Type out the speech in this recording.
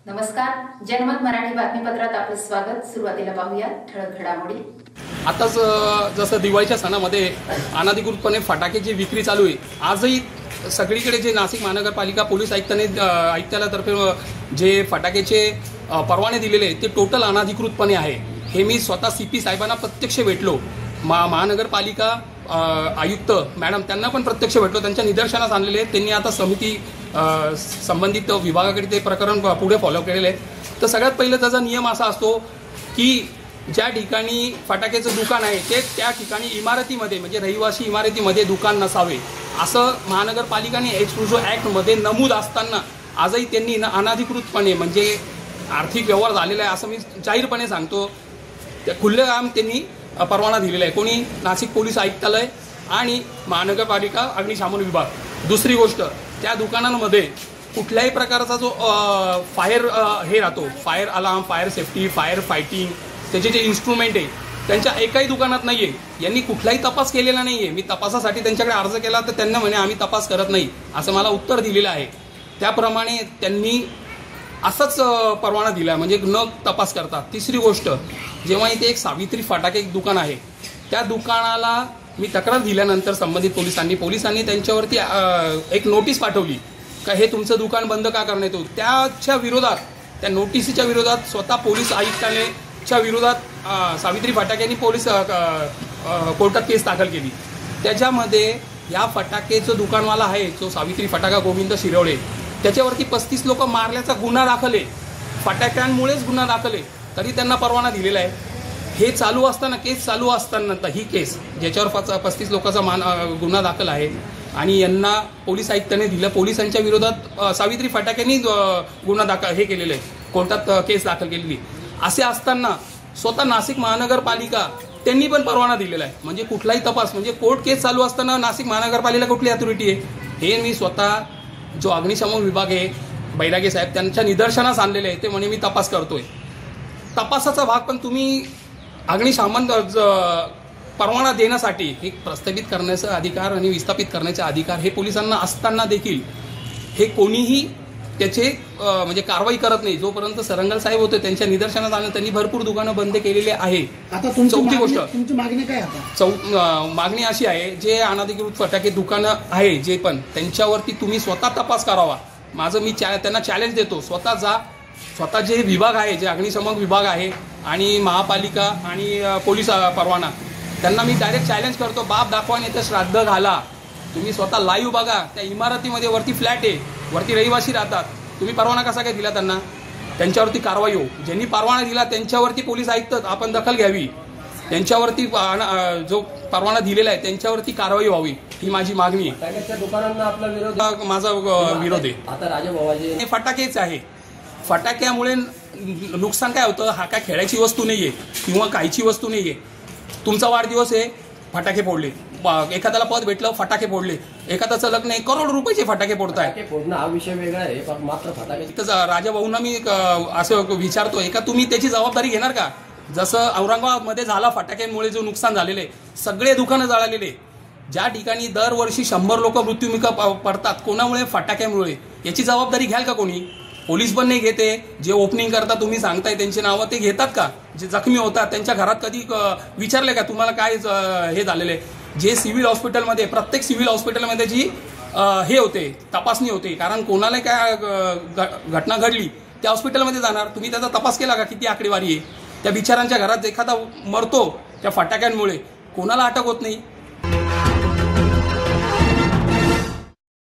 नमस्कार, जनमत मराठी बातमीपत्रात आपलं स्वागत। सुरुवातीला पाहूया ठळक घडामोडी। आताच जसं दिवाळीच्या सणामध्ये अनधिकृतपणे फटाक्याची विक्री चालू आहे, आजही सगळीकडे जे नाशिक महानगरपालिका पोलीस आयुक्तालयातर्फे जे फटाक्याचे परवाने दिलेले आहेत ते टोटल अनधिकृतपणे आहे। हे मी स्वतः सीपी साहेबांना प्रत्यक्ष भेटलो, महानगरपालिका आयुक्त मॅडम त्यांना पण प्रत्यक्ष भेटलो, त्यांच्या निदर्शनास आणलेले आहेत। त्यांनी आता समिती संबंधित विभागाकडे ते प्रकरण पुढे फॉलो केलेले आहे। तर सगळ्यात पहिलं त्याचा नियम असा असतो की ज्या ठिकाणी फटाक्याचं दुकान आहे ते त्या ठिकाणी इमारतीमध्ये म्हणजे रहिवासी इमारतीमध्ये दुकान नसावे असं महानगरपालिकाने एक्सक्लुझिव्ह ॲक्टमध्ये नमूद असताना आजही त्यांनी अनधिकृतपणे म्हणजे आर्थिक व्यवहार झालेला आहे असं मी जाहीरपणे सांगतो। त्या खुल्लेआम त्यांनी परवाना दिलेला आहे, कोणी नाशिक पोलीस आयुक्तालय आणि महानगरपालिका अग्निशमन विभाग। दुसरी गोष्ट, त्या दुकानांमध्ये कुठल्याही प्रकारचा जो फायर हे राहतो, fire alarm, fire safety, fire fighting, त्याचे जे इन्स्ट्रुमेंट आहे त्यांच्या एकाही दुकानात नाही आहे। यांनी कुठलाही तपास केलेला नाही आहे। मी तपासासाठी त्यांच्याकडे अर्ज केला तर त्यांना म्हणे आम्ही तपास करत नाही असं मला उत्तर दिलेलं आहे। त्याप्रमाणे त्यांनी असंच परवाना दिला म्हणजे न तपास करता। तिसरी गोष्ट, जेव्हा इथे एक सावित्री फटाके एक दुकान आहे त्या दुकानाला मी तक्रार दिल्यानंतर संबंधित पोलिसांनी त्यांच्यावरती एक नोटीस पाठवली का हे तुमचं दुकान बंद का करण्यात येतो। त्याच्या विरोधात, त्या नोटीसीच्या विरोधात स्वतः पोलीस आयुक्तालयाच्या विरोधात सावित्री फटाक्यांनी पोलीस कोर्टात केस दाखल केली। त्याच्यामध्ये या फटाकेचं दुकानवाला आहे जो सावित्री फटाका गोविंद शिरवळे, त्याच्यावरती 35 लोक मारल्याचा गुन्हा दाखल आहे, फटाक्यांमुळेच गुन्हा दाखल आहे, तरी त्यांना परवाना दिलेला आहे। हे चालू असताना, केस चालू असताना ही केस ज्याच्यावर 35 लोकांचा गुन्हा दाखल आहे आणि यांना पोलीस आयुक्तांनी दिलं, पोलिसांच्या विरोधात सावित्री फटाक्यांनी गुन्हा हे केलेलं आहे, कोर्टात केस दाखल केलेली। असे असताना स्वतः नाशिक महानगरपालिका त्यांनी पण परवाना दिलेला आहे। म्हणजे कुठलाही तपास, म्हणजे कोर्ट केस चालू असताना नाशिक महानगरपालिका कुठली अथॉरिटी आहे हे मी स्वतः जो अग्निशमन विभाग आहे बैरागे साहेब त्यांच्या निदर्शनास आणलेले आहे। ते म्हणे मी तपास करतोय, तपासाचा भाग पण तुम्ही अग्निशमन परवाना देण्यासाठी हे प्रस्थापित करण्याचा अधिकार आणि विस्थापित करण्याचा अधिकार हे पोलिसांना असताना देखील हे कोणीही त्याचे म्हणजे कारवाई करत नाही। जोपर्यंत सरंगल साहेब होते त्यांच्या निदर्शनात आलं, त्यांनी भरपूर दुकानं बंद केलेली आहे। आता चौथी गोष्ट, तुमची मागणी काय? आता मागणी अशी आहे, जे अनधिकृत फटाके दुकानं आहे जे पण त्यांच्यावरती तुम्ही स्वतः तपास करावा। माझं मी त्यांना चॅलेंज देतो, स्वतः जे विभाग आहे, जे अग्निशमन विभाग आहे आणि महापालिका आणि पोलीस परवाना, त्यांना मी डायरेक्ट चॅलेंज करतो, बाप दाखवा नाही तर श्राद्ध घाला। तुम्ही स्वतः लाईव्ह बघा, त्या इमारतीमध्ये वरती फ्लॅट आहे, वरती रहिवासी राहतात, तुम्ही परवाना कसा काय दिला त्यांना? त्यांच्यावरती कारवाई हो। ज्यांनी परवाना दिला त्यांच्यावरती पोलीस आयुक्त आपण दखल घ्यावी, त्यांच्यावरती जो परवाना दिलेला आहे त्यांच्यावरती कारवाई व्हावी, ही माझी मागणी आहे। दुकानांना आपला विरोध, माझा विरोध आहे। आता राजेभावाजी हे फटाकेच आहे, फटाक्यामुळे नुकसान काय होतं? हा काय खेळायची वस्तू नाहीये किंवा काहीची वस्तू नाहीये। तुमचा वाढदिवस आहे, फटाके फोडले, एखाद्याला पद भेटलं, फटाके फोडले, एखाद्याचं लग्न आहे, करोड रुपयाचे फटाके फोडताय। फोडणं हा विषय वेगळा आहे, पण मात्र फटाके राजाभाऊंना मी असं विचारतोय का तुम्ही त्याची जबाबदारी घेणार का? जसं औरंगाबादमध्ये झाला, फटाक्यांमुळे जो नुकसान झालेले, सगळे दुकानं जळालेले, ज्या ठिकाणी दरवर्षी 100 लोक मृत्युमुखी पडतात कोणामुळे? फटाक्यामुळे। याची जबाबदारी घ्याल का कोणी? पोलीस पण नाही घेते। जे ओपनिंग करता तुम्ही सांगताय त्यांची नावं ते घेतात का? जे जखमी होतात त्यांच्या घरात कधी विचारले का तुम्हाला काय हे झालेले? जे सिव्हिल हॉस्पिटलमध्ये, प्रत्येक सिव्हिल हॉस्पिटलमध्ये जी हे होते, तपासणी होते, कारण कोणाला काय घटना घडली त्या हॉस्पिटलमध्ये जाणार, तुम्ही त्याचा तपास केला का? किती आकडेवारी आहे? त्या बिचारांच्या घरात एखादा मरतो त्या फटाक्यांमुळे, कोणाला अटक होत नाही?